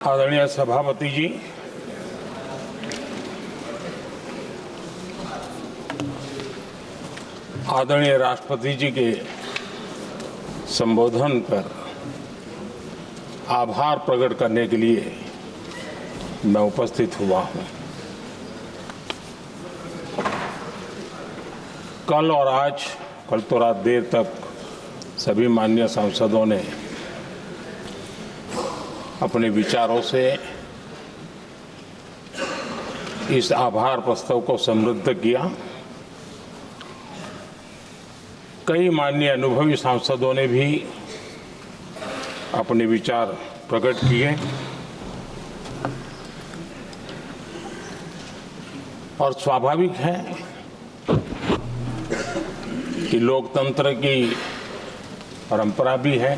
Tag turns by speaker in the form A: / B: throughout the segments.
A: आदरणीय सभापति जी, आदरणीय राष्ट्रपति जी के संबोधन पर आभार प्रकट करने के लिए मैं उपस्थित हुआ हूं। कल और आज, कल तो रात देर तक सभी माननीय सांसदों ने अपने विचारों से इस आभार प्रस्ताव को समृद्ध किया। कई माननीय अनुभवी सांसदों ने भी अपने विचार प्रकट किए और स्वाभाविक है कि लोकतंत्र की परंपरा भी है।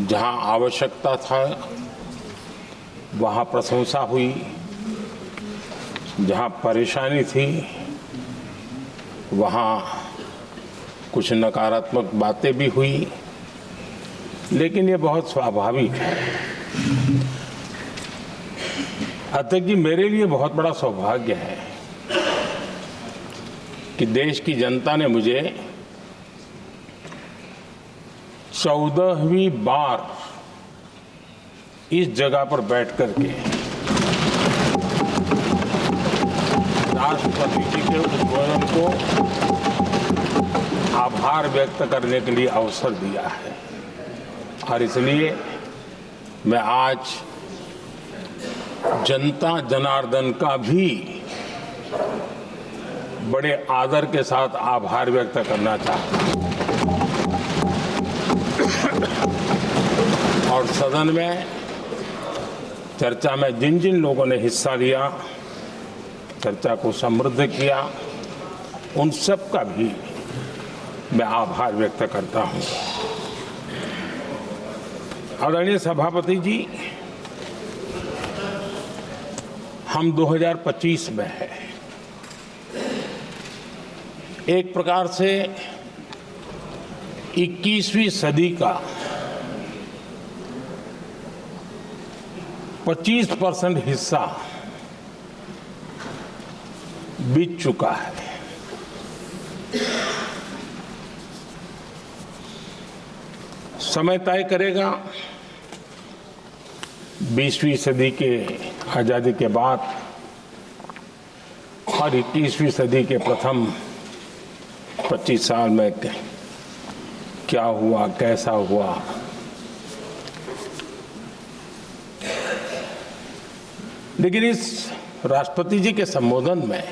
A: जहां आवश्यकता था वहां प्रशंसा हुई, जहां परेशानी थी वहां कुछ नकारात्मक बातें भी हुई, लेकिन ये बहुत स्वाभाविक है। अतः कि मेरे लिए बहुत बड़ा सौभाग्य है कि देश की जनता ने मुझे 14वीं बार इस जगह पर बैठ करके राष्ट्रपति जी के उद्बोधन को आभार व्यक्त करने के लिए अवसर दिया है। और इसलिए मैं आज जनता जनार्दन का भी बड़े आदर के साथ आभार व्यक्त करना चाहता हूं। और सदन में चर्चा में जिन जिन लोगों ने हिस्सा लिया, चर्चा को समृद्ध किया, उन सब का भी मैं आभार व्यक्त करता हूं। आदरणीय सभापति जी, हम 2025 में हैं। एक प्रकार से 21वीं सदी का 25% हिस्सा बीत चुका है। समय तय करेगा 20वीं सदी के आजादी के बाद और 21वीं सदी के प्रथम 25 साल में क्या हुआ, कैसा हुआ। लेकिन इस राष्ट्रपति जी के संबोधन में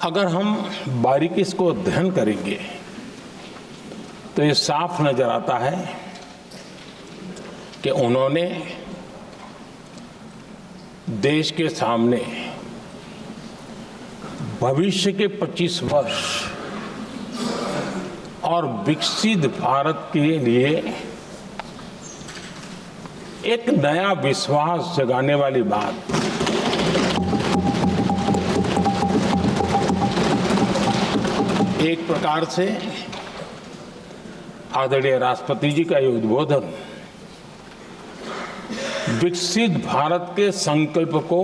A: अगर हम बारीकी इसको अध्ययन करेंगे तो ये साफ नजर आता है कि उन्होंने देश के सामने भविष्य के 25 वर्ष और विकसित भारत के लिए एक नया विश्वास जगाने वाली बात, एक प्रकार से आदरणीय राष्ट्रपति जी का ये उद्बोधन विकसित भारत के संकल्प को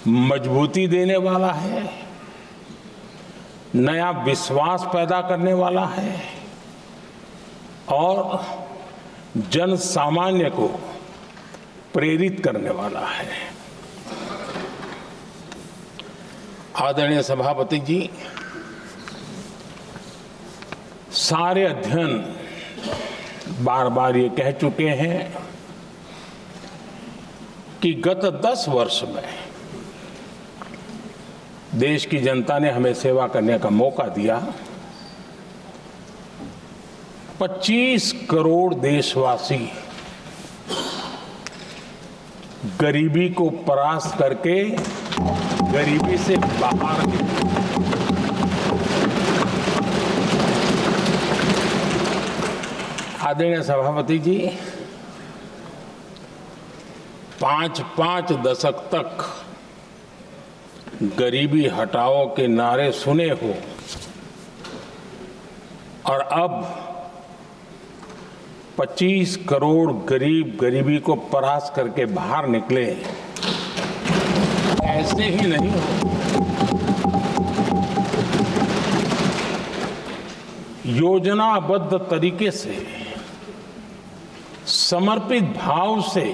A: मजबूती देने वाला है, नया विश्वास पैदा करने वाला है और जन सामान्य को प्रेरित करने वाला है। आदरणीय सभापति जी, सारे अध्ययन बार बार ये कह चुके हैं कि गत 10 वर्ष में देश की जनता ने हमें सेवा करने का मौका दिया। 25 करोड़ देशवासी गरीबी को परास्त करके गरीबी से बाहर निकले। आदरणीय सभापति जी, 5 दशक तक गरीबी हटाओ के नारे सुने हो और अब 25 करोड़ गरीब गरीबी को परास्त करके बाहर निकले, ऐसे ही नहीं हो। योजनाबद्ध तरीके से, समर्पित भाव से,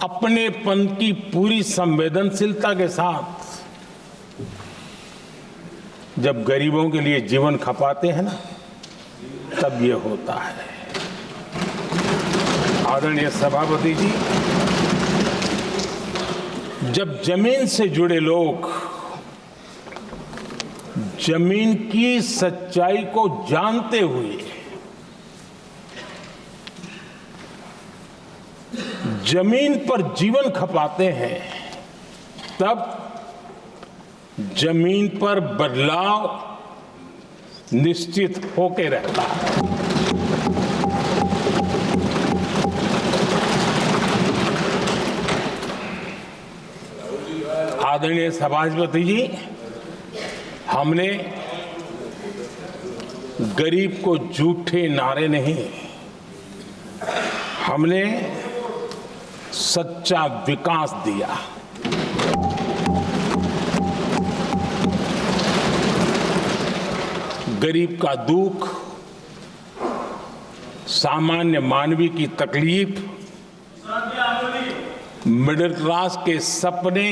A: अपनेपन की पूरी संवेदनशीलता के साथ जब गरीबों के लिए जीवन खपाते हैं ना, तब ये होता है। आदरणीय सभापति जी, जब जमीन से जुड़े लोग जमीन की सच्चाई को जानते हुए जमीन पर जीवन खपाते हैं, तब जमीन पर बदलाव निश्चित होके रहता है। आदरणीय सभापति जी, हमने गरीब को झूठे नारे नहीं, हमने सच्चा विकास दिया। गरीब का दुख, सामान्य मानवी की तकलीफ, मिडिल क्लास के सपने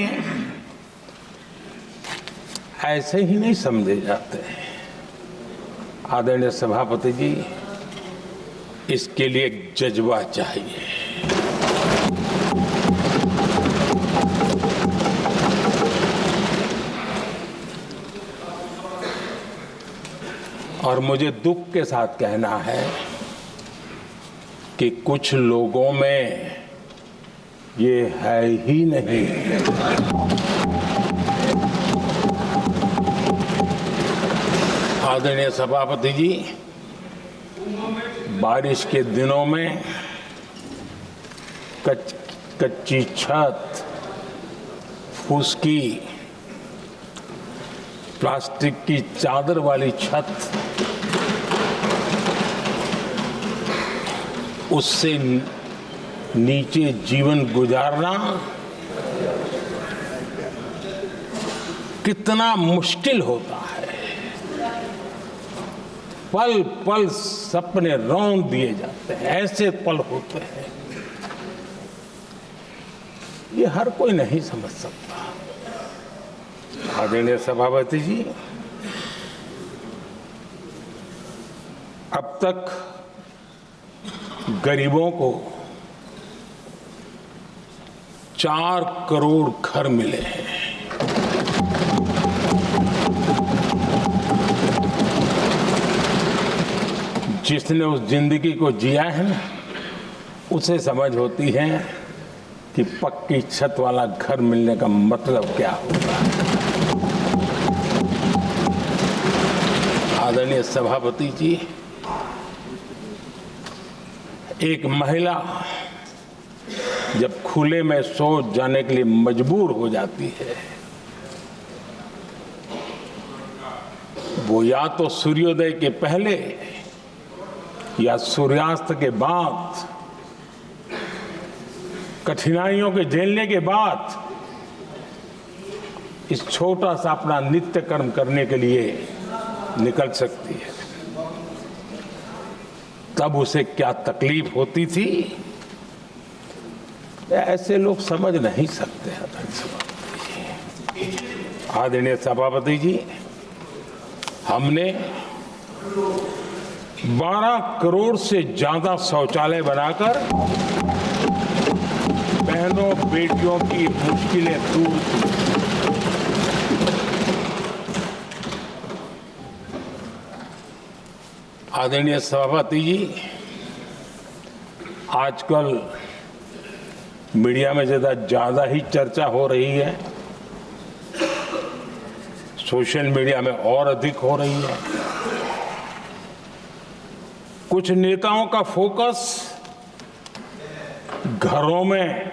A: ऐसे ही नहीं समझे जाते। आदरणीय सभापति जी, इसके लिए एक जज्बा चाहिए। और मुझे दुख के साथ कहना है कि कुछ लोगों में ये है ही नहीं। आदरणीय सभापति जी, बारिश के दिनों में कच्ची छत, फुसकी, प्लास्टिक की चादर वाली छत, उससे नीचे जीवन गुजारना कितना मुश्किल होता है। पल पल सपने रौंद दिए जाते हैं, ऐसे पल होते हैं, ये हर कोई नहीं समझ सकता। आदरणीय सभापति जी, अब तक गरीबों को 4 करोड़ घर मिले हैं। जिसने उस जिंदगी को जिया है ना, उसे समझ होती है कि पक्की छत वाला घर मिलने का मतलब क्या होता है। आदरणीय सभापति जी, एक महिला जब खुले में शौच जाने के लिए मजबूर हो जाती है, वो या तो सूर्योदय के पहले या सूर्यास्त के बाद, कठिनाइयों के झेलने के बाद इस छोटा सा अपना नित्य कर्म करने के लिए निकल सकती है। तब उसे क्या तकलीफ होती थी, ऐसे लोग समझ नहीं सकते। आदरणीय सभापति जी, हमने 12 करोड़ से ज्यादा शौचालय बनाकर बहनों बेटियों की मुश्किलें दूर की। आदरणीय सभापति जी, आजकल मीडिया में ज्यादा ही चर्चा हो रही है, सोशल मीडिया में और अधिक हो रही है। कुछ नेताओं का फोकस घरों में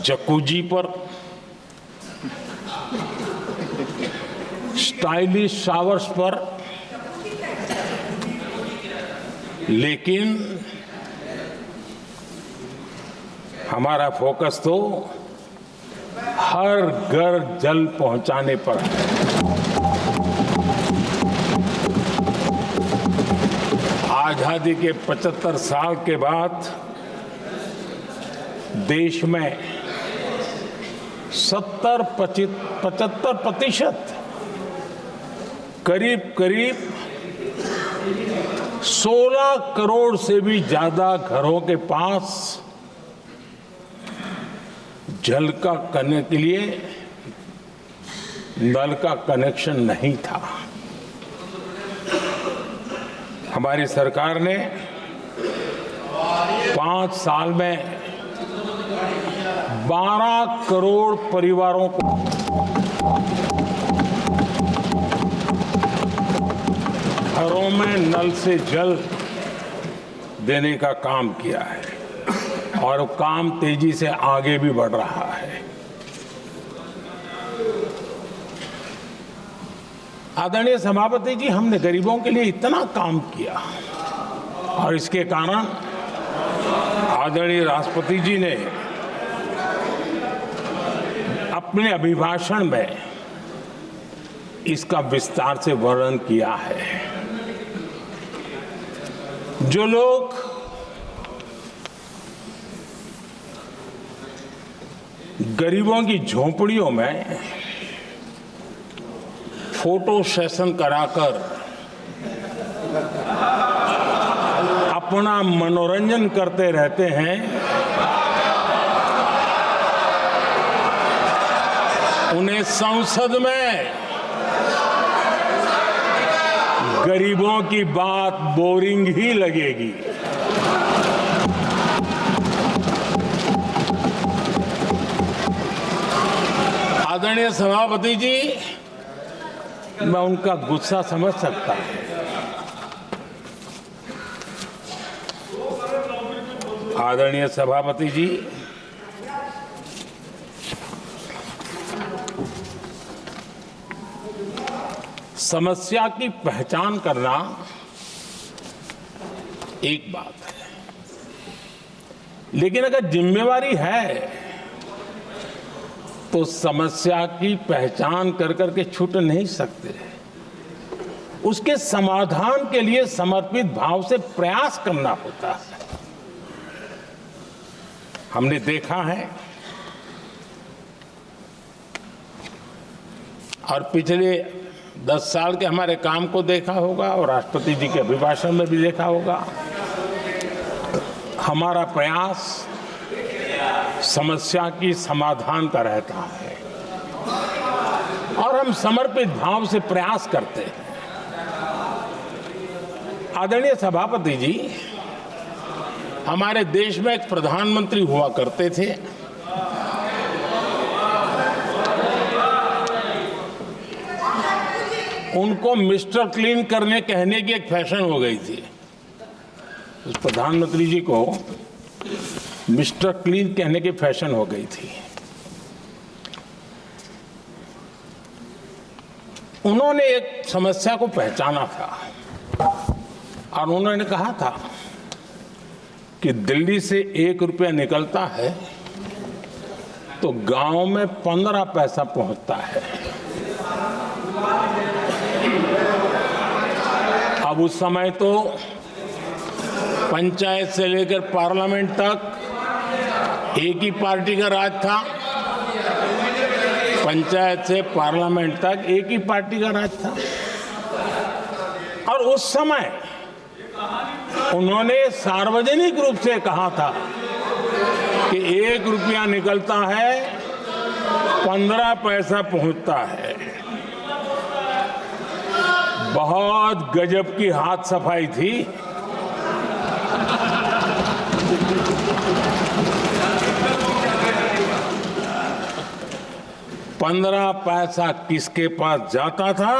A: जकूजी पर, स्टाइलिश शावर्स पर, लेकिन हमारा फोकस तो हर घर जल पहुंचाने पर है। आजादी के 75 साल के बाद देश में 75% करीब 16 करोड़ से भी ज्यादा घरों के पास जल का करने के लिए नल का कनेक्शन नहीं था। हमारी सरकार ने 5 साल में 12 करोड़ परिवारों को घरों में नल से जल देने का काम किया है और काम तेजी से आगे भी बढ़ रहा है। आदरणीय सभापति जी, हमने गरीबों के लिए इतना काम किया और इसके कारण आदरणीय राष्ट्रपति जी ने अपने अभिभाषण में इसका विस्तार से वर्णन किया है। जो लोग गरीबों की झोपड़ियों में फोटो सेशन कराकर अपना मनोरंजन करते रहते हैं, उन्हें संसद में गरीबों की बात बोरिंग ही लगेगी। आदरणीय सभापति जी, मैं उनका गुस्सा समझ सकता हूं। आदरणीय सभापति जी, समस्या की पहचान करना एक बात है, लेकिन अगर जिम्मेवारी है तो समस्या की पहचान कर करके छूट नहीं सकते। उसके समाधान के लिए समर्पित भाव से प्रयास करना होता है। हमने देखा है और पिछले 10 साल के हमारे काम को देखा होगा और राष्ट्रपति जी के अभिभाषण में भी देखा होगा। हमारा प्रयास समस्या की समाधान का रहता है और हम समर्पित भाव से प्रयास करते हैं। आदरणीय सभापति जी, हमारे देश में एक प्रधानमंत्री हुआ करते थे। उनको मिस्टर क्लीन करने कहने की एक फैशन हो गई थी। उस प्रधानमंत्री जी को मिस्टर क्लीन कहने की फैशन हो गई थी। उन्होंने एक समस्या को पहचाना था और उन्होंने कहा था कि दिल्ली से 1 रुपया निकलता है तो गांव में 15 पैसा पहुंचता है। अब उस समय तो पंचायत से लेकर पार्लियामेंट तक एक ही पार्टी का राज था। पंचायत से पार्लियामेंट तक एक ही पार्टी का राज था और उस समय उन्होंने सार्वजनिक रूप से कहा था कि 1 रुपया निकलता है 15 पैसा पहुंचता है। बहुत गजब की हाथ सफाई थी। पंद्रह पैसा किसके पास जाता था,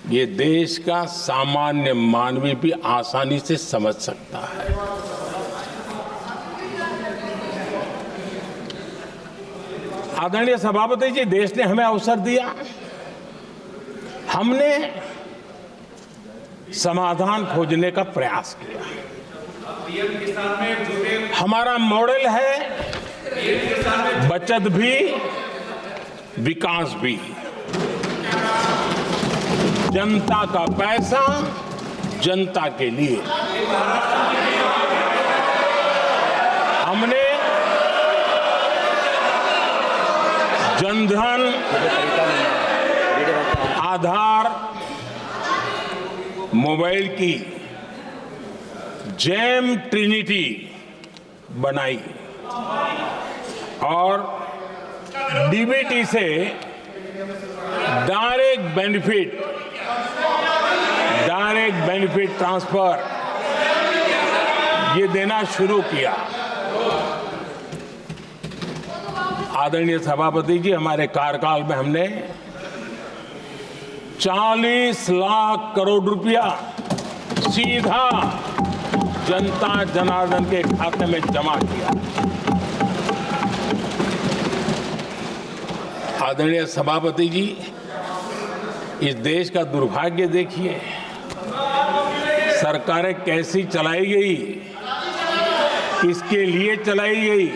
A: ये देश का सामान्य मानवी भी आसानी से समझ सकता है। आदरणीय सभापति जी, देश ने हमें अवसर दिया। हमने समाधान खोजने का प्रयास किया। हमारा मॉडल है बचत भी विकास भी। जनता का पैसा जनता के लिए। हमने जनधन, आधार, मोबाइल की जेम ट्रिनिटी बनाई और डीबीटी से डायरेक्ट बेनिफिट ट्रांसफर ये देना शुरू किया। आदरणीय सभापति जी, हमारे कार्यकाल में हमने 40 लाख करोड़ रुपया सीधा जनता जनार्दन के खाते में जमा किया। आदरणीय सभापति जी, इस देश का दुर्भाग्य देखिए, सरकारें कैसी चलाई गई, किसके लिए चलाई गई।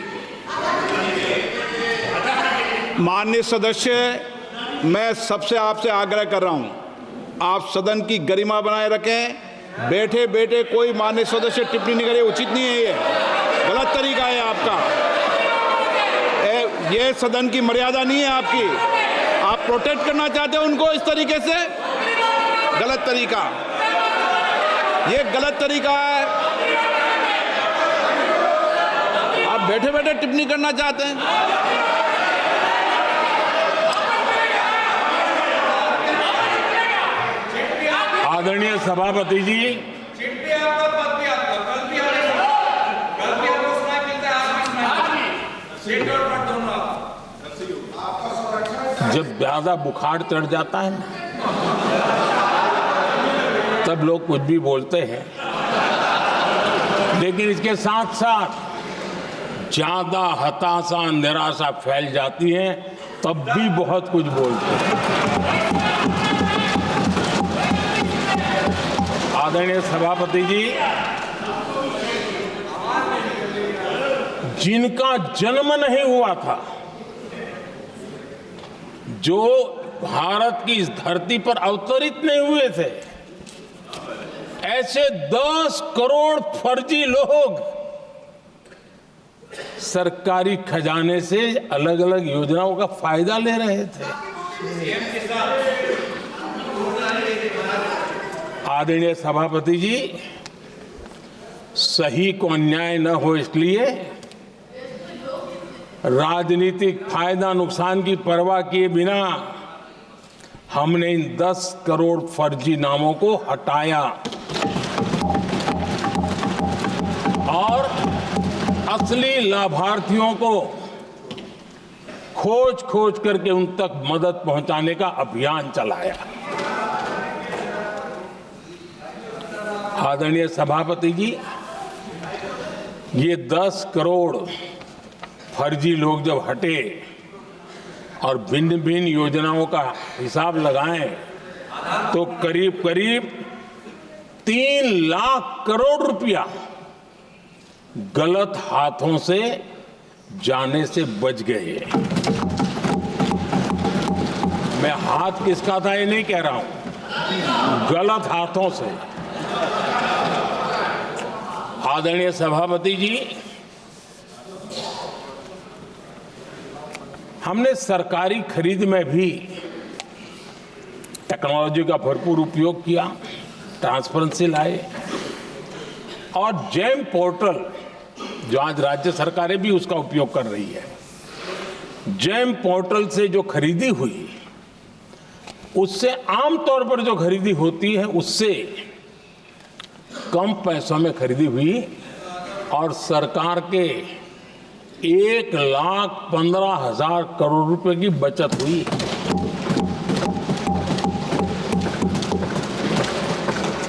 B: माननीय सदस्य, मैं सबसे आपसे आग्रह कर रहा हूं, आप सदन की गरिमा बनाए रखें। बैठे बैठे कोई माननीय सदस्य टिप्पणी नहीं करे, उचित नहीं है, ये गलत तरीका है आपका। ये सदन की मर्यादा नहीं है आपकी। आप प्रोटेक्ट करना चाहते हो उनको इस तरीके से, गलत तरीका, ये गलत तरीका है। आप बैठे बैठे टिप्पणी करना चाहते हैं।
A: आदरणीय सभापति जी, जब ज्यादा बुखार चढ़ जाता है तब लोग कुछ भी बोलते हैं, लेकिन इसके साथ साथ ज्यादा हताशा निराशा फैल जाती है तब भी बहुत कुछ बोलते हैं। आदरणीय सभापति जी, जिनका जन्म नहीं हुआ था, जो भारत की इस धरती पर अवतरित नहीं हुए थे, ऐसे 10 करोड़ फर्जी लोग सरकारी खजाने से अलग अलग योजनाओं का फायदा ले रहे थे। आदरणीय सभापति जी, सही को अन्याय न हो इसलिए राजनीतिक फायदा नुकसान की परवाह किए बिना हमने इन 10 करोड़ फर्जी नामों को हटाया और असली लाभार्थियों को खोज करके उन तक मदद पहुंचाने का अभियान चलाया। आदरणीय सभापति जी, ये 10 करोड़ फर्जी लोग जब हटे और भिन्न भिन्न योजनाओं का हिसाब लगाएं तो करीब करीब 3 लाख करोड़ रुपया गलत हाथों से जाने से बच गए। मैं हाथ किसका था ये नहीं कह रहा हूं, गलत हाथों से। आदरणीय सभापति जी, हमने सरकारी खरीद में भी टेक्नोलॉजी का भरपूर उपयोग किया, ट्रांसपेरेंसी लाए और जेम पोर्टल, जो आज राज्य सरकारें भी उसका उपयोग कर रही है, जेम पोर्टल से जो खरीदी हुई उससे आमतौर पर जो खरीदी होती है उससे कम पैसों में खरीदी हुई और सरकार के 1,15,000 करोड़ रुपए की बचत हुई।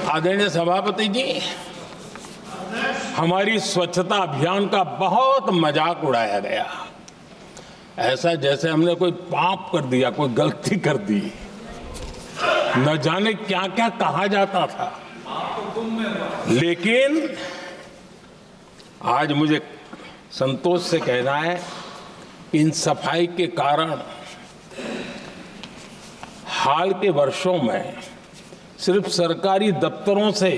A: आदरणीय सभापति जी, हमारी स्वच्छता अभियान का बहुत मजाक उड़ाया गया, ऐसा जैसे हमने कोई पाप कर दिया, कोई गलती कर दी। न जाने क्या क्या कहा जाता था। लेकिन आज मुझे संतोष से कहना है, इन सफाई के कारण हाल के वर्षों में सिर्फ सरकारी दफ्तरों से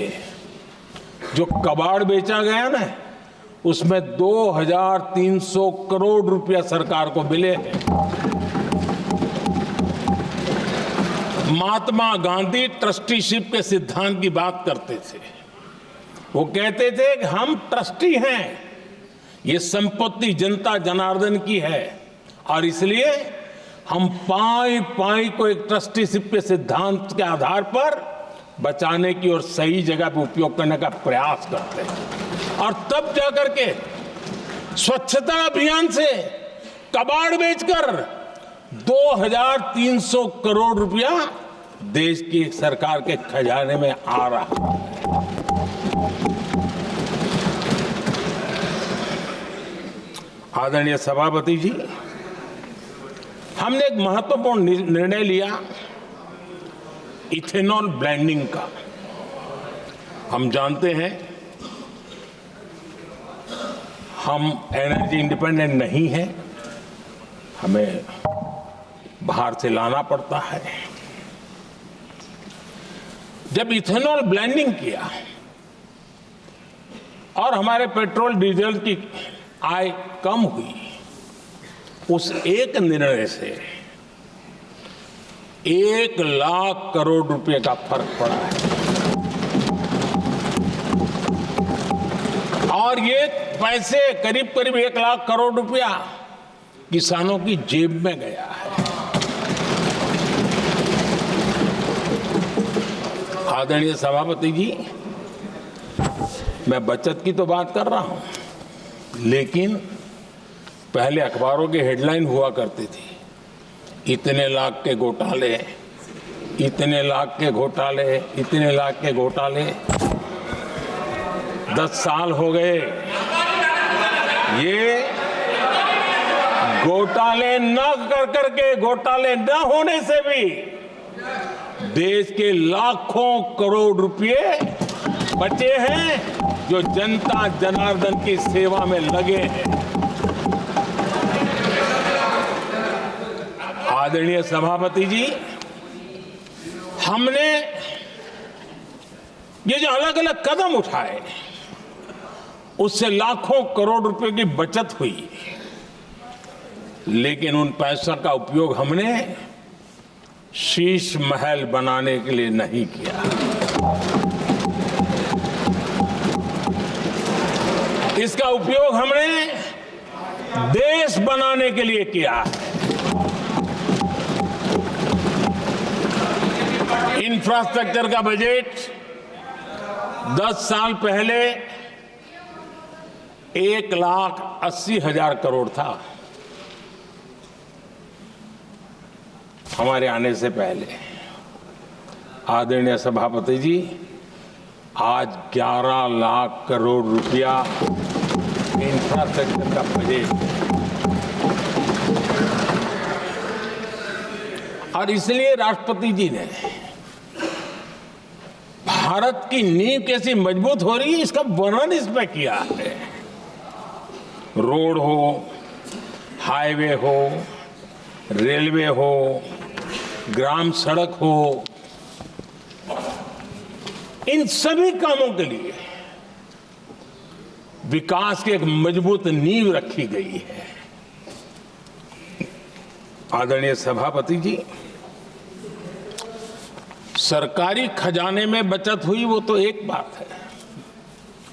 A: जो कबाड़ बेचा गया ना, उसमें 2300 करोड़ रुपया सरकार को मिले हैं। महात्मा गांधी ट्रस्टीशिप के सिद्धांत की बात करते थे। वो कहते थे कि हम ट्रस्टी हैं, ये संपत्ति जनता जनार्दन की है और इसलिए हम पाई पाई को एक ट्रस्टीशिप के सिद्धांत के आधार पर बचाने की और सही जगह पे उपयोग करने का प्रयास करते हैं। और तब जाकर के स्वच्छता अभियान से कबाड़ बेचकर 2300 करोड़ रुपया देश की सरकार के खजाने में आ रहा है। आदरणीय सभापति जी, हमने एक महत्वपूर्ण निर्णय लिया इथेनॉल ब्लेंडिंग का। हम जानते हैं हम एनर्जी इंडिपेंडेंट नहीं है, हमें बाहर से लाना पड़ता है। जब इथेनॉल ब्लेंडिंग किया और हमारे पेट्रोल डीजल की आय कम हुई, उस एक निर्णय से 1 लाख करोड़ रुपए का फर्क पड़ा है। और ये पैसे करीब करीब 1 लाख करोड़ रुपया किसानों की जेब में गया है। आदरणीय सभापति जी, मैं बचत की तो बात कर रहा हूं, लेकिन पहले अखबारों के हेडलाइन हुआ करती थी, इतने लाख के घोटाले, इतने लाख के घोटाले, इतने लाख के घोटाले। 10 साल हो गए, ये घोटाले न कर करके, घोटाले न होने से भी देश के लाखों करोड़ रुपए बचे हैं जो जनता जनार्दन की सेवा में लगे हैं। आदरणीय सभापति जी, हमने ये जो अलग अलग कदम उठाए, उससे लाखों करोड़ रुपए की बचत हुई, लेकिन उन पैसों का उपयोग हमने शीश महल बनाने के लिए नहीं किया। इसका उपयोग हमने देश बनाने के लिए किया है। इंफ्रास्ट्रक्चर का बजट 10 साल पहले 1,80,000 करोड़ था, हमारे आने से पहले। आदरणीय सभापति जी, आज 11 लाख करोड़ रुपया इंफ्रास्ट्रक्चर का बजट। और इसलिए राष्ट्रपति जी ने भारत की नींव कैसी मजबूत हो रही है, इसका वर्णन इसमें किया है। रोड हो, हाईवे हो, रेलवे हो, ग्राम सड़क हो, इन सभी कामों के लिए विकास की एक मजबूत नींव रखी गई है। आदरणीय सभापति जी, सरकारी खजाने में बचत हुई वो तो एक बात है,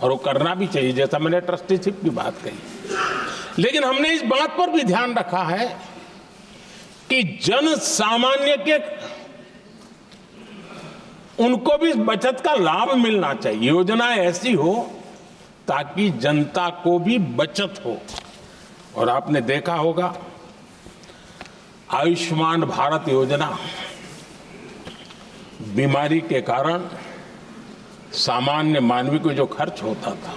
A: और वो करना भी चाहिए, जैसा मैंने ट्रस्टीशिप की बात कही। लेकिन हमने इस बात पर भी ध्यान रखा है कि जन सामान्य के उनको भी बचत का लाभ मिलना चाहिए। योजनाएं ऐसी हो ताकि जनता को भी बचत हो। और आपने देखा होगा, आयुष्मान भारत योजना बीमारी के कारण सामान्य मानवी को जो खर्च होता था,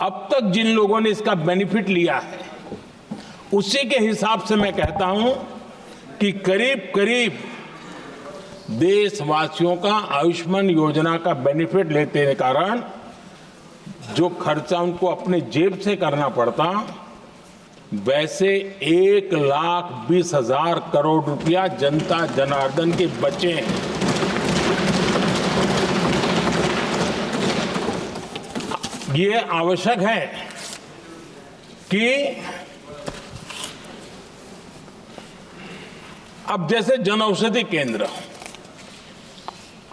A: अब तक जिन लोगों ने इसका बेनिफिट लिया है, उसी के हिसाब से मैं कहता हूं कि करीब करीब देशवासियों का आयुष्मान योजना का बेनिफिट लेते के कारण जो खर्चा उनको अपने जेब से करना पड़ता, वैसे 1,20,000 करोड़ रुपया जनता जनार्दन के बचे हैं। ये आवश्यक है कि अब जैसे जन औषधि केंद्र,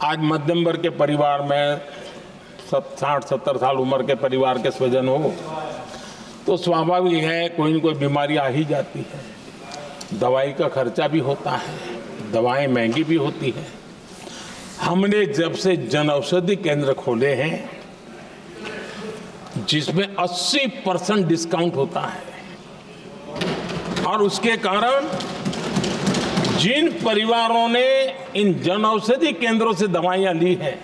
A: आज मध्यम वर्ग के परिवार में 60-70 साल उम्र के परिवार के स्वजन हो तो स्वाभाविक है कोई न कोई बीमारी आ ही जाती है, दवाई का खर्चा भी होता है, दवाएं महंगी भी होती है। हमने जब से जन औषधि केंद्र खोले हैं जिसमें 80% डिस्काउंट होता है, और उसके कारण जिन परिवारों ने इन जन औषधि केंद्रों से दवाइयां ली हैं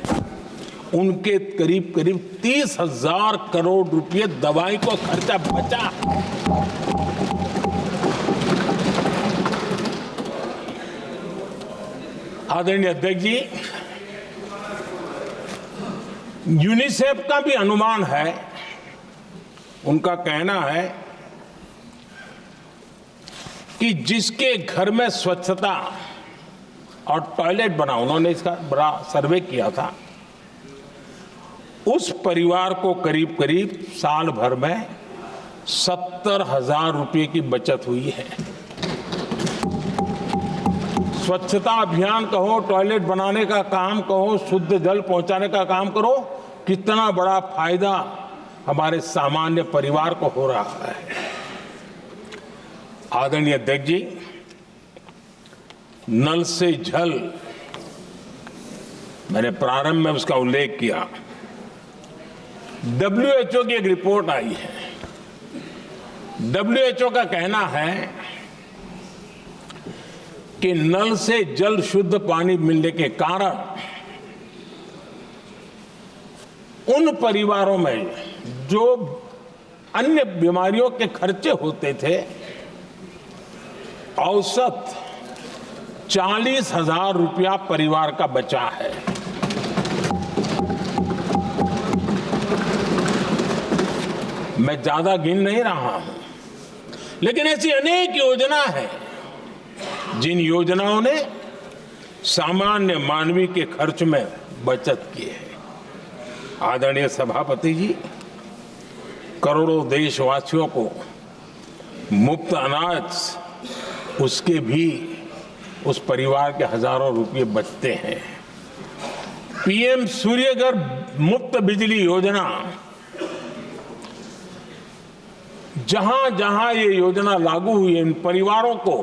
A: उनके करीब करीब 30,000 करोड़ रुपए दवाई को खर्चा बचा। आदरणीय अध्यक्ष जी, यूनिसेफ का भी अनुमान है, उनका कहना है कि जिसके घर में स्वच्छता और टॉयलेट बना, उन्होंने इसका बड़ा सर्वे किया था, उस परिवार को करीब करीब साल भर में 70,000 रुपये की बचत हुई है। स्वच्छता अभियान कहो, टॉयलेट बनाने का काम कहो, शुद्ध जल पहुंचाने का काम करो, कितना बड़ा फायदा हमारे सामान्य परिवार को हो रहा है। आदरणीय अध्यक्ष जी, नल से जल, मैंने प्रारंभ में उसका उल्लेख किया। WHO की एक रिपोर्ट आई है। WHO का कहना है कि नल से जल शुद्ध पानी मिलने के कारण उन परिवारों में जो अन्य बीमारियों के खर्चे होते थे, औसत 40,000 रुपया परिवार का बचा है। मैं ज्यादा गिन नहीं रहा हूं, लेकिन ऐसी अनेक योजना है जिन योजनाओं ने सामान्य मानवीय के खर्च में बचत की है। आदरणीय सभापति जी, करोड़ों देशवासियों को मुफ्त अनाज, उसके भी उस परिवार के हजारों रुपये बचते हैं। PM सूर्यघर मुफ्त बिजली योजना, जहां जहां ये योजना लागू हुई, इन परिवारों को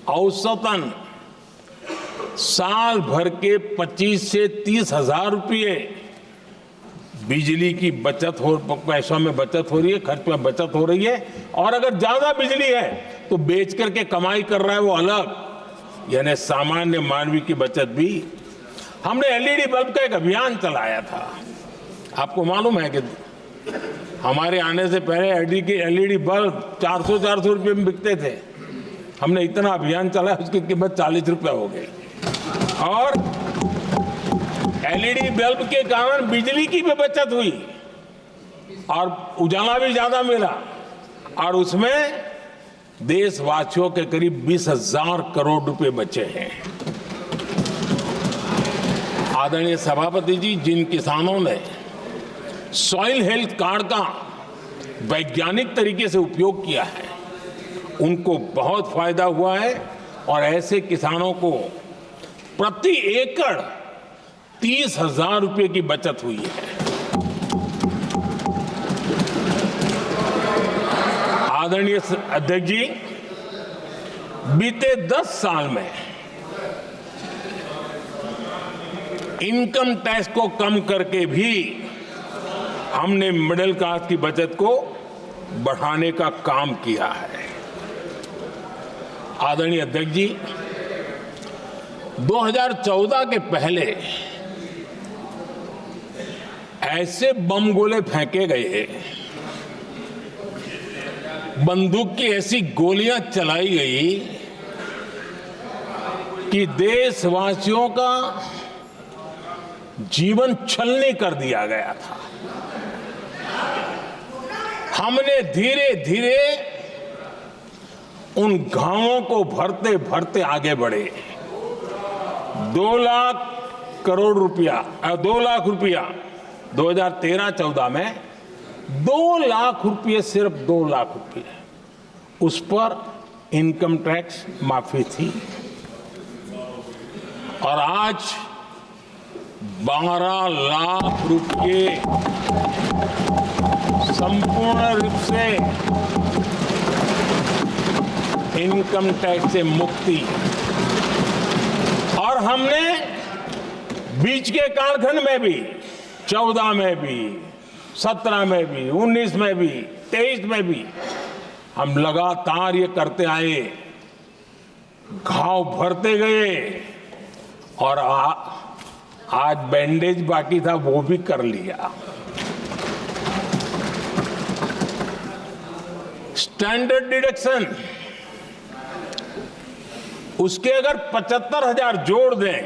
A: औसतन साल भर के 25 से 30,000 रुपये बिजली की बचत हो, पैसों में बचत हो रही है, खर्च में बचत हो रही है। और अगर ज्यादा बिजली है तो बेच करके कमाई कर रहा है वो अलग, यानी सामान्य मानवीय की बचत भी। हमने LED बल्ब का एक अभियान चलाया था। आपको मालूम है कि हमारे आने से पहले LED बल्ब 400 रुपये में बिकते थे। हमने इतना अभियान चलाया, उसकी कीमत 40 रुपये हो गई। और LED बल्ब के कारण बिजली की भी बचत हुई और उजाला भी ज्यादा मिला, और उसमें देशवासियों के करीब 20,000 करोड़ रुपए बचे हैं। आदरणीय सभापति जी, जिन किसानों ने सॉइल हेल्थ कार्ड का वैज्ञानिक तरीके से उपयोग किया है, उनको बहुत फायदा हुआ है, और ऐसे किसानों को प्रति एकड़ 30,000 रुपये की बचत हुई है। आदरणीय अध्यक्ष जी, बीते 10 साल में इनकम टैक्स को कम करके भी हमने मिडिल क्लास की बचत को बढ़ाने का काम किया है। आदरणीय अध्यक्ष जी, 2014 के पहले ऐसे बम गोले फेंके गए, बंदूक की ऐसी गोलियां चलाई गई कि देशवासियों का जीवन छलनी कर दिया गया था। हमने धीरे धीरे उन घावों को भरते भरते आगे बढ़े। 2 लाख करोड़ रुपया 2 लाख रुपया 2013-14 में 2 लाख रुपये, सिर्फ 2 लाख रुपये, उस पर इनकम टैक्स माफी थी। और आज 12 लाख रुपये संपूर्ण रूप से इनकम टैक्स से मुक्ति। और हमने बीच के कालखंड में भी 14 में भी, 17 में भी, 19 में भी, 23 में भी हम लगातार ये करते आए, घाव भरते गए और आज बैंडेज बाकी था वो भी कर लिया। स्टैंडर्ड डिडक्शन उसके अगर 75,000 जोड़ दें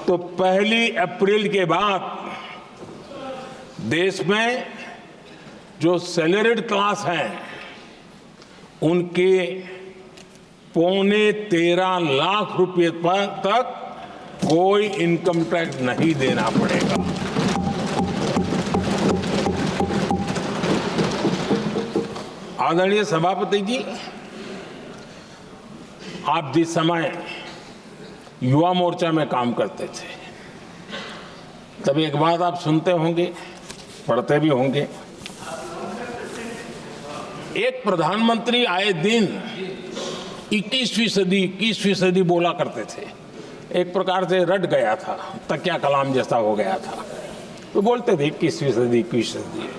A: तो 1 अप्रैल के बाद देश में जो सैलरीड क्लास हैं उनके 13.25 लाख रुपए पर तक कोई इनकम टैक्स नहीं देना पड़ेगा। आदरणीय सभापति जी, आप जिस समय युवा मोर्चा में काम करते थे तब एक बात आप सुनते होंगे, पढ़ते भी होंगे। एक प्रधानमंत्री आए दिन 21वीं सदी बोला करते थे। एक प्रकार से रट गया था, तकिया कलाम जैसा हो गया था, तो बोलते थे 21वीं सदी।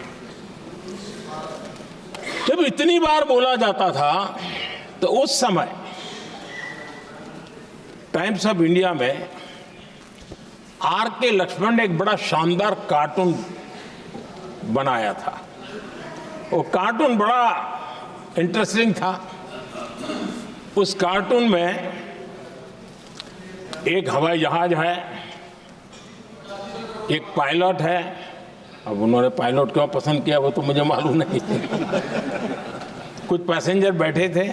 A: जब इतनी बार बोला जाता था तो उस समय टाइम्स ऑफ इंडिया में R.K. लक्ष्मण ने एक बड़ा शानदार कार्टून बनाया था। वो कार्टून बड़ा इंटरेस्टिंग था। उस कार्टून में एक हवाई जहाज है, एक पायलट है। अब उन्होंने पायलट क्यों पसंद किया वो तो मुझे मालूम नहीं। कुछ पैसेंजर बैठे थे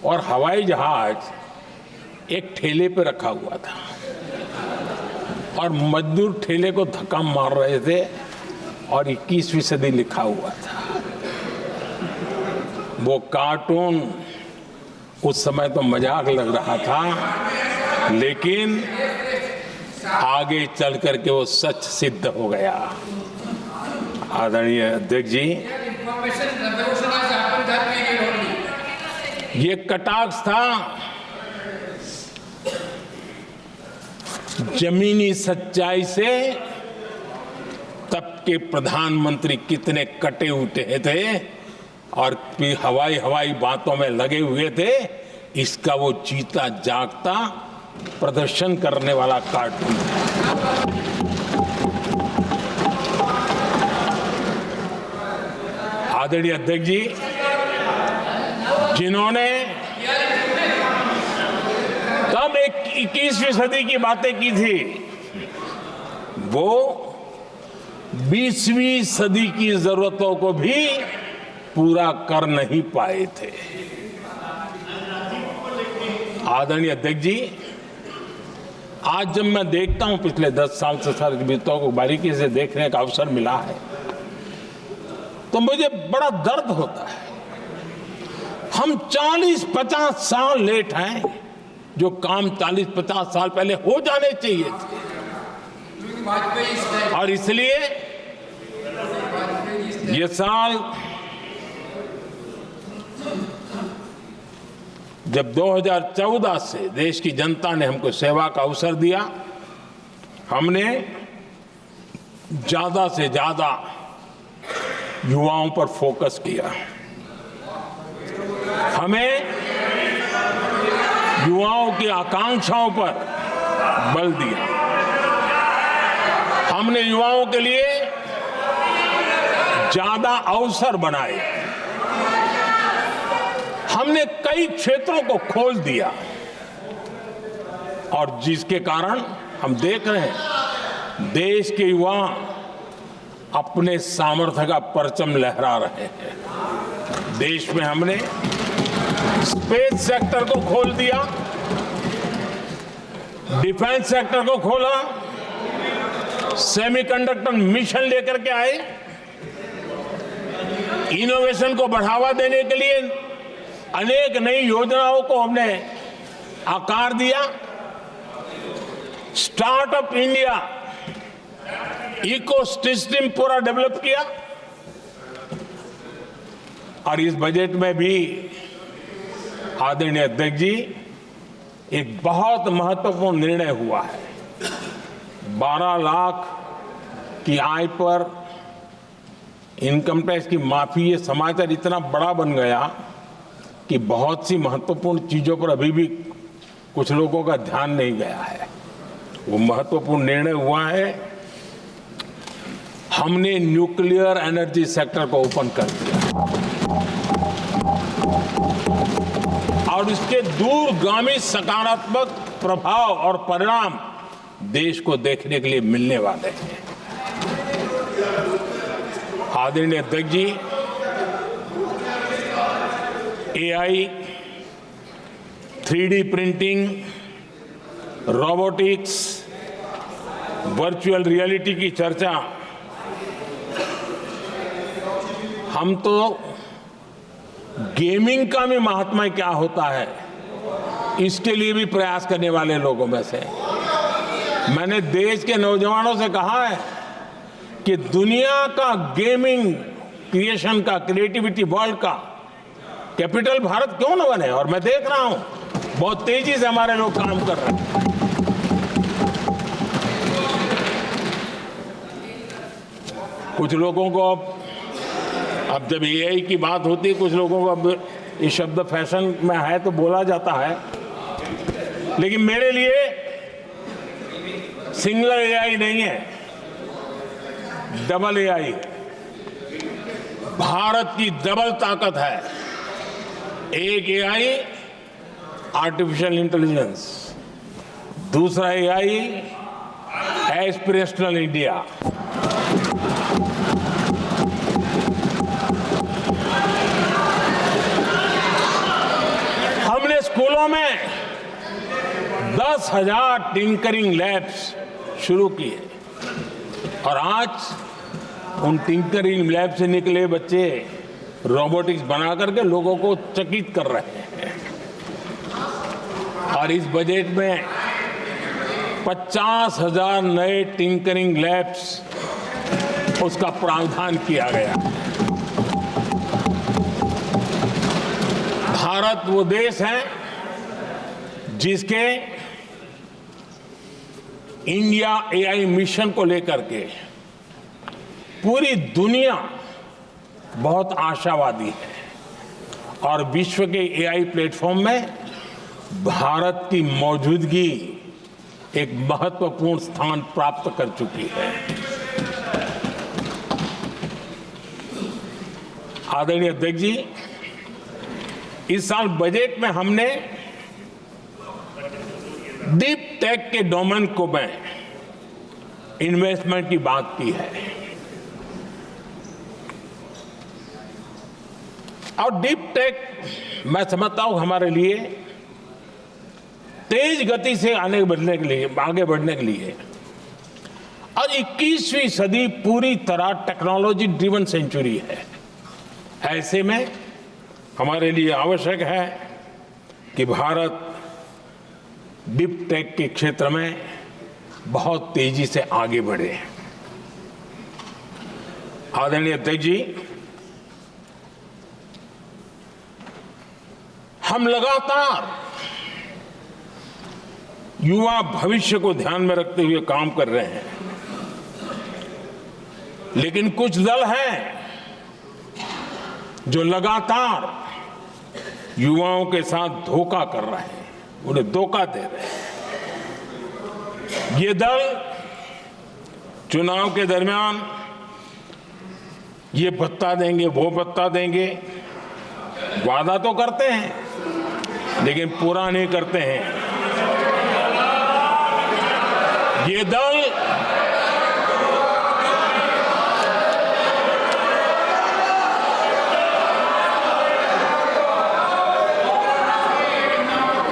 A: और हवाई जहाज एक ठेले पे रखा हुआ था और मजदूर ठेले को धक्का मार रहे थे और 21वीं सदी लिखा हुआ था। वो कार्टून उस समय तो मजाक लग रहा था, लेकिन आगे चल करके वो सच सिद्ध हो गया। आदरणीय अध्यक्ष जी, ये कटाक्ष था जमीनी सच्चाई से। तब के प्रधानमंत्री कितने कटे उठे थे और हवाई बातों में लगे हुए थे, इसका वो जीता जागता प्रदर्शन करने वाला कार्टून है। आदरणीय अध्यक्ष जी, जिन्होंने तब 21वीं सदी की बातें की थी, वो 20वीं सदी की जरूरतों को भी पूरा कर नहीं पाए थे। आदरणीय अध्यक्ष जी, आज जब मैं देखता हूं, पिछले 10 साल से सारी बीतों को बारीकी से देखने का अवसर मिला है, तो मुझे बड़ा दर्द होता है। हम 40-50 साल लेट हैं, जो काम 40-50 साल पहले हो जाने चाहिए थे। और इसलिए ये साल जब 2014 से देश की जनता ने हमको सेवा का अवसर दिया, हमने ज्यादा से ज्यादा युवाओं पर फोकस किया। हमें युवाओं की आकांक्षाओं पर बल दिया। हमने युवाओं के लिए ज्यादा अवसर बनाए। हमने कई क्षेत्रों को खोल दिया। और जिसके कारण हम देख रहे हैं देश के युवा अपने सामर्थ्य का परचम लहरा रहे हैं। देश में हमने स्पेस सेक्टर को खोल दिया, डिफेंस सेक्टर को खोला, सेमीकंडक्टर मिशन लेकर के आए, इनोवेशन को बढ़ावा देने के लिए अनेक नई योजनाओं को हमने आकार दिया। स्टार्टअप इंडिया इकोसिस्टम पूरा डेवलप किया और इस बजट में भी आदरणीय अध्यक्ष जी एक बहुत महत्वपूर्ण निर्णय हुआ है। 12 लाख की आय पर इनकम टैक्स की माफी, ये समाचार इतना बड़ा बन गया कि बहुत सी महत्वपूर्ण चीजों पर अभी भी कुछ लोगों का ध्यान नहीं गया है। वो महत्वपूर्ण निर्णय हुआ है, हमने न्यूक्लियर एनर्जी सेक्टर को ओपन कर दिया और इसके दूरगामी सकारात्मक प्रभाव और परिणाम देश को देखने के लिए मिलने वाले हैं। आदरणीय अध्यक्ष जी, AI, 3D printing, robotics, virtual reality की चर्चा हम तो गेमिंग का भी महात्मा क्या होता है इसके लिए भी प्रयास करने वाले लोगों में से। मैंने देश के नौजवानों से कहा है कि दुनिया का गेमिंग क्रिएशन का, क्रिएटिविटी वर्ल्ड का कैपिटल भारत क्यों न बने। और मैं देख रहा हूं बहुत तेजी से हमारे लोग काम कर रहे हैं। कुछ लोगों को अब जब एआई की बात होती है, कुछ लोगों को अब ये शब्द फैशन में है तो बोला जाता है, लेकिन मेरे लिए सिंगल एआई नहीं है, डबल एआई। भारत की डबल ताकत है। एक एआई आर्टिफिशियल इंटेलिजेंस, दूसरा एआई एस्पिरेशनल इंडिया। हमने स्कूलों में 10,000 टिंकरिंग लैब्स शुरू किए और आज उन टिंकरिंग लैब से निकले बच्चे रोबोटिक्स बना करके लोगों को चकित कर रहे हैं। और इस बजट में 50,000 नए टिंकरिंग लैब्स उसका प्रावधान किया गया। भारत वो देश है जिसके इंडिया एआई मिशन को लेकर के पूरी दुनिया बहुत आशावादी है और विश्व के एआई प्लेटफॉर्म में भारत की मौजूदगी एक महत्वपूर्ण स्थान प्राप्त कर चुकी है। आदरणीय अध्यक्ष जी, इस साल बजट में हमने डीप टेक के डोमेन को में इन्वेस्टमेंट की बात की है और डीप टेक मैं समझता हूं हमारे लिए तेज गति से आगे बढ़ने के लिए और 21वीं सदी पूरी तरह टेक्नोलॉजी ड्रिवन सेंचुरी है। ऐसे में हमारे लिए आवश्यक है कि भारत डीप टेक के क्षेत्र में बहुत तेजी से आगे बढ़े। आदरणीय अध्यक्ष जी, हम लगातार युवा भविष्य को ध्यान में रखते हुए काम कर रहे हैं, लेकिन कुछ दल हैं जो लगातार युवाओं के साथ धोखा कर रहे हैं, उन्हें धोखा दे रहे हैं। ये दल चुनाव के दरमियान ये भत्ता देंगे, वो भत्ता देंगे, वादा तो करते हैं लेकिन पूरा नहीं करते हैं। ये दल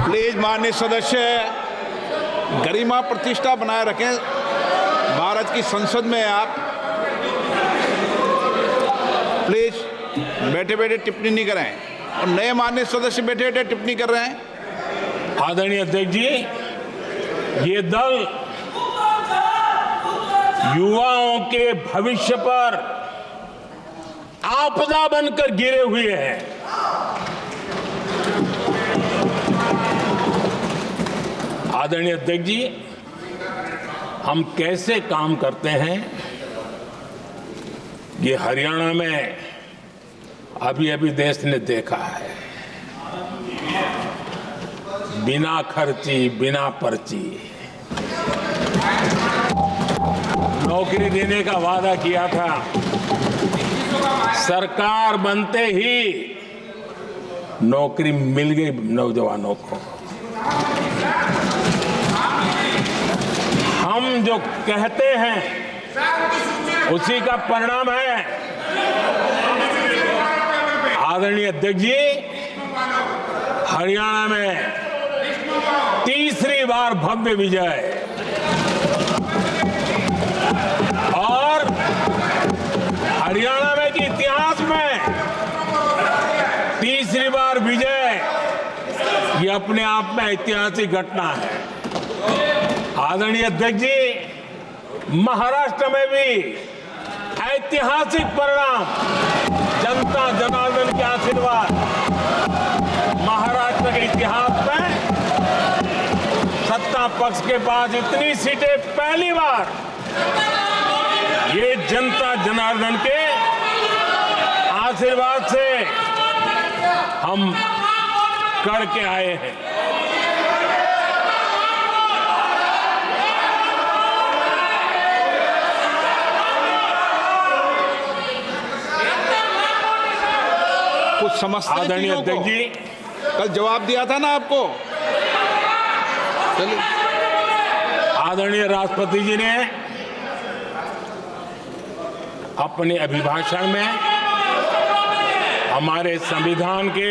B: प्लीज माननीय सदस्य गरिमा प्रतिष्ठा बनाए रखें। भारत की संसद में आप प्लीज बैठे बैठे टिप्पणी नहीं करें, और नए माननीय सदस्य बैठे बैठे टिप्पणी कर रहे हैं।
A: आदरणीय अध्यक्ष जी, ये दल युवाओं के भविष्य पर आपदा बनकर गिरे हुए हैं। आदरणीय अध्यक्ष जी, हम कैसे काम करते हैं ये हरियाणा में अभी अभी देश ने देखा है। बिना खर्ची, बिना पर्ची नौकरी देने का वादा किया था। सरकार बनते ही नौकरी मिल गई नौजवानों को। हम जो कहते हैं उसी का परिणाम है। आदरणीय अध्यक्ष जी, हरियाणा में तीसरी बार भव्य विजय और हरियाणा में के इतिहास में तीसरी बार विजय, ये अपने आप में ऐतिहासिक घटना है। आदरणीय अध्यक्ष जी, महाराष्ट्र में भी ऐतिहासिक परिणाम, जनता जनार्दन के आशीर्वाद। महाराष्ट्र के इतिहास में सत्ता पक्ष के पास इतनी सीटें पहली बार, ये जनता जनार्दन के आशीर्वाद से हम करके आए हैं।
B: कुछ समझते
A: आदरणीय अध्यक्ष जी,
B: कल जवाब दिया था ना आपको। चलिए।
A: आदरणीय राष्ट्रपति जी ने अपने अभिभाषण में हमारे संविधान के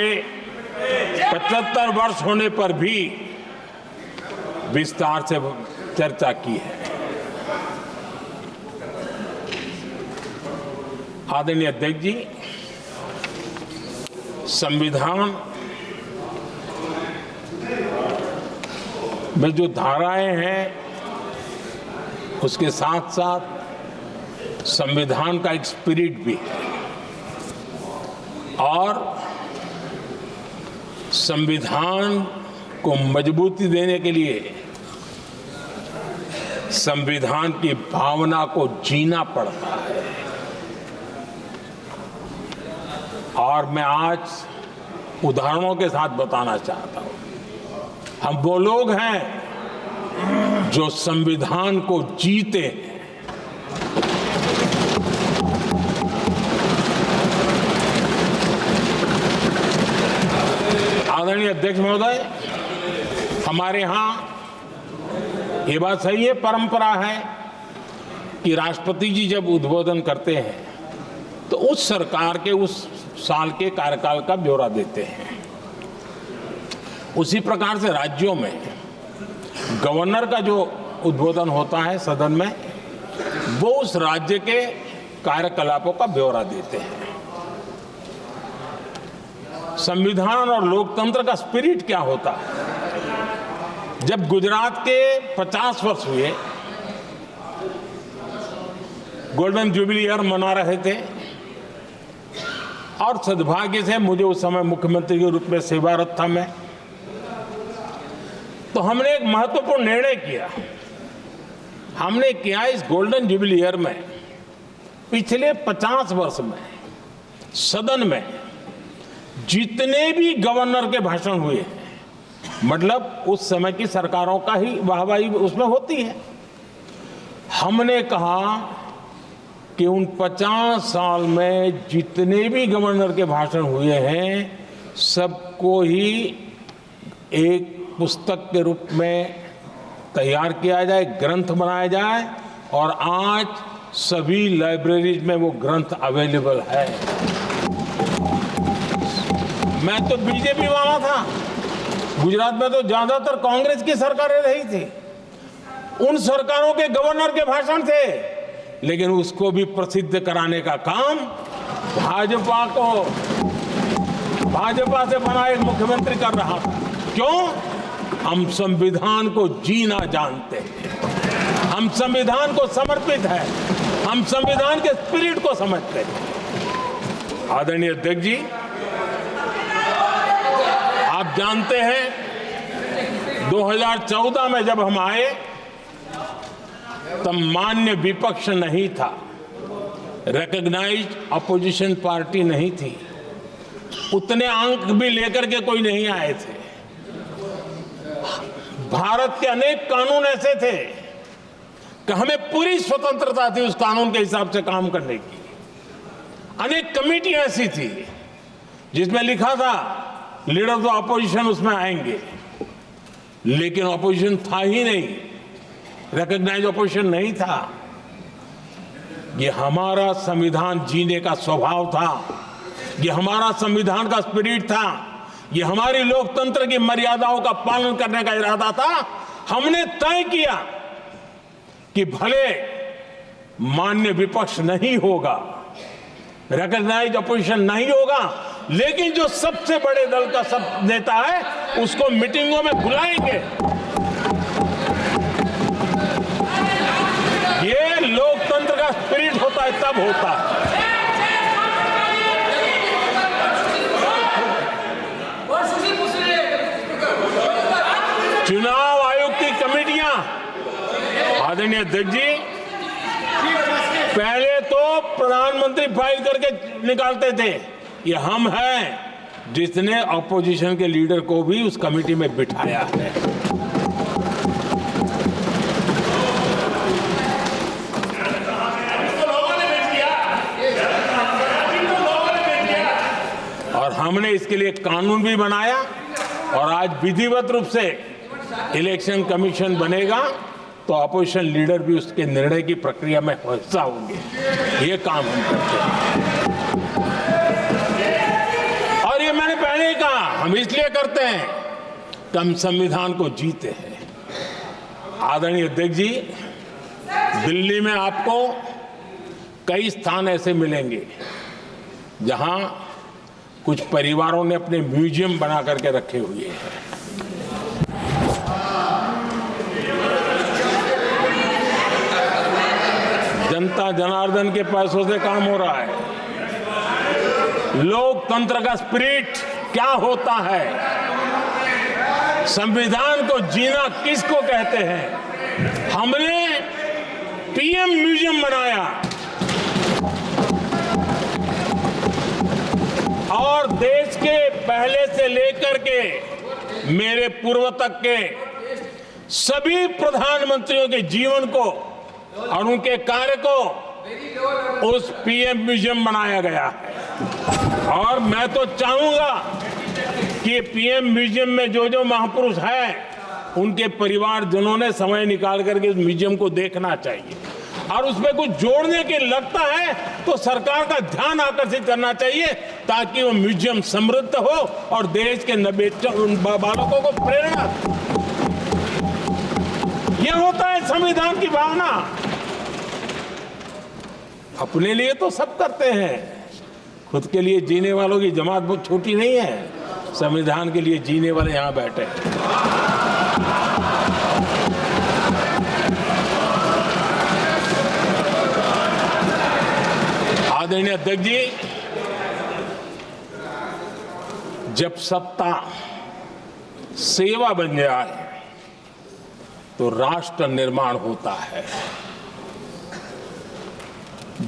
A: 75 वर्ष होने पर भी विस्तार से चर्चा की है। आदरणीय अध्यक्ष जी, संविधान में जो धाराएं हैं उसके साथ साथ संविधान का एक स्पिरिट भी है, और संविधान को मजबूती देने के लिए संविधान की भावना को जीना पड़ता है। और मैं आज उदाहरणों के साथ बताना चाहता हूं। हम वो लोग हैं जो संविधान को जीते हैं। आदरणीय अध्यक्ष महोदय, हमारे यहां ये बात सही है, परंपरा है कि राष्ट्रपति जी जब उद्बोधन करते हैं तो उस सरकार के उस साल के कार्यकाल का ब्यौरा देते हैं। उसी प्रकार से राज्यों में गवर्नर का जो उद्बोधन होता है सदन में, वो उस राज्य के कार्यकलापों का ब्यौरा देते हैं। संविधान और लोकतंत्र का स्पिरिट क्या होता है? जब गुजरात के 50 वर्ष हुए, गोल्डन जुबली ईयर मना रहे थे, और सद्भाग्य से मुझे उस समय मुख्यमंत्री के रूप में सेवारत था मैं, तो हमने एक महत्वपूर्ण निर्णय किया। हमने किया इस गोल्डन जुबली ईयर में पिछले 50 वर्ष में सदन में जितने भी गवर्नर के भाषण हुए, मतलब उस समय की सरकारों का ही वाहवाही उसमें होती है, हमने कहा कि उन 50 साल में जितने भी गवर्नर के भाषण हुए हैं, सबको ही एक पुस्तक के रूप में तैयार किया जाए, ग्रंथ बनाया जाए और आज सभी लाइब्रेरीज में वो ग्रंथ अवेलेबल है। मैं तो बीजेपी वाला था, गुजरात में तो ज्यादातर कांग्रेस की सरकारें रही थी, उन सरकारों के गवर्नर के भाषण थे, लेकिन उसको भी प्रसिद्ध कराने का काम भाजपा से बना एक मुख्यमंत्री कर रहा था। क्यों? हम संविधान को जीना जानते हैं, हम संविधान को समर्पित है, हम संविधान के स्पिरिट को समझते हैं। आदरणीय अध्यक्ष जी, आप जानते हैं 2014 में जब हम आए तब मान्य विपक्ष नहीं था, रिकॉग्नाइज्ड अपोजिशन पार्टी नहीं थी, उतने अंक भी लेकर के कोई नहीं आए थे। भारत के अनेक कानून ऐसे थे कि हमें पूरी स्वतंत्रता थी उस कानून के हिसाब से काम करने की। अनेक कमेटियां ऐसी थी जिसमें लिखा था लीडर्स ऑफ अपोजिशन उसमें आएंगे, लेकिन अपोजिशन था ही नहीं, रिकॉग्नाइज अपोजिशन नहीं था। ये हमारा संविधान जीने का स्वभाव था, ये हमारा संविधान का स्पिरिट था, ये हमारी लोकतंत्र की मर्यादाओं का पालन करने का इरादा था। हमने तय किया कि भले मान्य विपक्ष नहीं होगा, रिकॉग्नाइज अपोजिशन नहीं होगा, लेकिन जो सबसे बड़े दल का सब नेता है उसको मीटिंगों में बुलाएंगे। ये लोकतंत्र का स्पिरिट होता है, तब होता है। चुनाव आयोग की कमेटियां, आदरणीय अध्यक्ष जी, पहले तो प्रधानमंत्री फाइल करके निकालते थे। ये हम हैं जिसने अपोजिशन के लीडर को भी उस कमेटी में बिठाया है। और हमने इसके लिए कानून भी बनाया और आज विधिवत रूप से इलेक्शन कमीशन बनेगा तो अपोजिशन लीडर भी उसके निर्णय की प्रक्रिया में हिस्सा होंगे। ये काम हम करते हैं और ये मैंने पहले ही कहा, हम इसलिए करते हैं कि हम संविधान को जीते हैं। आदरणीय अध्यक्ष जी, दिल्ली में आपको कई स्थान ऐसे मिलेंगे जहां कुछ परिवारों ने अपने म्यूजियम बना करके रखे हुए हैं। जनता जनार्दन के पैसों से काम हो रहा है। लोकतंत्र का स्पिरिट क्या होता है, संविधान को जीना किसको कहते हैं। हमने पीएम म्यूजियम बनाया और देश के पहले से लेकर के मेरे पूर्व तक के सभी प्रधानमंत्रियों के जीवन को और उनके कार्य को उस पीएम म्यूजियम बनाया गया है। और मैं तो चाहूंगा कि पीएम म्यूजियम में जो जो महापुरुष हैं उनके परिवारजनों ने समय निकाल करके उस म्यूजियम को देखना चाहिए और उसमें कुछ जोड़ने के लगता है तो सरकार का ध्यान आकर्षित करना चाहिए ताकि वो म्यूजियम समृद्ध हो और देश के बालकों को प्रेरणा। ये होता है संविधान की भावना। अपने लिए तो सब करते हैं, खुद के लिए जीने वालों की जमात बहुत छोटी नहीं है। संविधान के लिए जीने वाले यहां बैठे हैं। आदरणीय अध्यक्ष जी, जब सत्ता सेवा बन जाए तो राष्ट्र निर्माण होता है।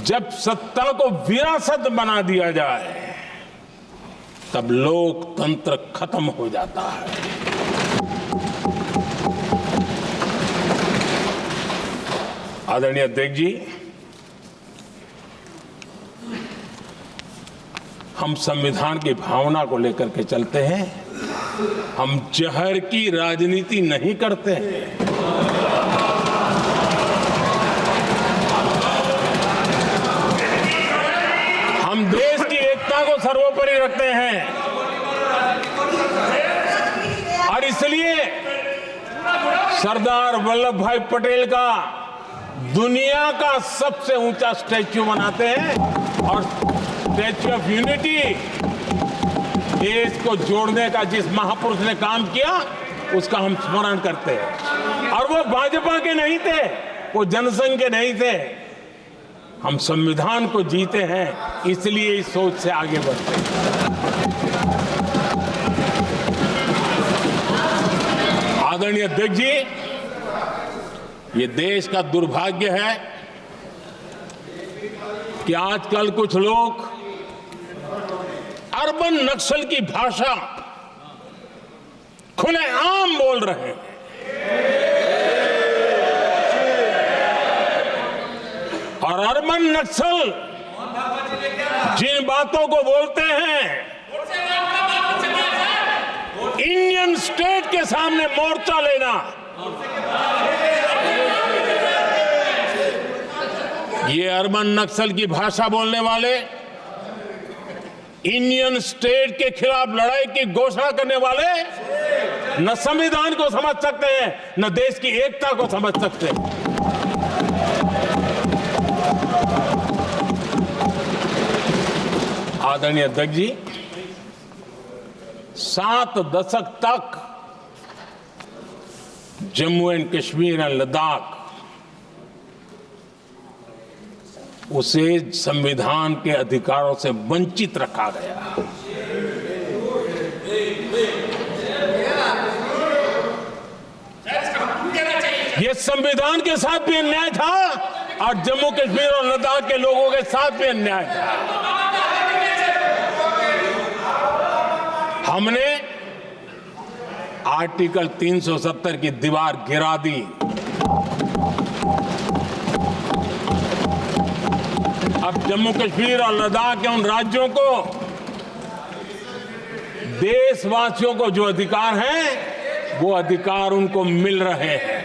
A: जब सत्ता को विरासत बना दिया जाए तब लोकतंत्र खत्म हो जाता है। आदरणीय अध्यक्ष जी, हम संविधान की भावना को लेकर के चलते हैं। हम जहर की राजनीति नहीं करते हैं। सर्वोपरि रखते हैं और इसलिए सरदार वल्लभ भाई पटेल का दुनिया का सबसे ऊंचा स्टैच्यू बनाते हैं और स्टैच्यू ऑफ यूनिटी देश को जोड़ने का जिस महापुरुष ने काम किया उसका हम स्मरण करते हैं। और वो भाजपा के नहीं थे, वो जनसंघ के नहीं थे। हम संविधान को जीते हैं, इसलिए इस सोच से आगे बढ़ते हैं। आदरणीय अध्यक्ष जी, ये देश का दुर्भाग्य है कि आजकल कुछ लोग अर्बन नक्सल की भाषा खुलेआम बोल रहे हैं। और अर्बन नक्सल जिन बातों को बोलते हैं, इंडियन स्टेट के सामने मोर्चा लेना, ये अर्बन नक्सल की भाषा बोलने वाले इंडियन स्टेट के खिलाफ लड़ाई की घोषणा करने वाले न संविधान को समझ सकते हैं, न देश की एकता को समझ सकते हैं। आदरणीय अध्यक्ष जी, 7 दशक तक जम्मू एंड कश्मीर और लद्दाख उसे संविधान के अधिकारों से वंचित रखा गया। ये संविधान के साथ भी अन्याय था और जम्मू कश्मीर और लद्दाख के लोगों के साथ भी अन्याय था। हमने आर्टिकल 370 की दीवार गिरा दी। अब जम्मू कश्मीर और लद्दाख के उन राज्यों को, देशवासियों को जो अधिकार हैं, वो अधिकार उनको मिल रहे हैं।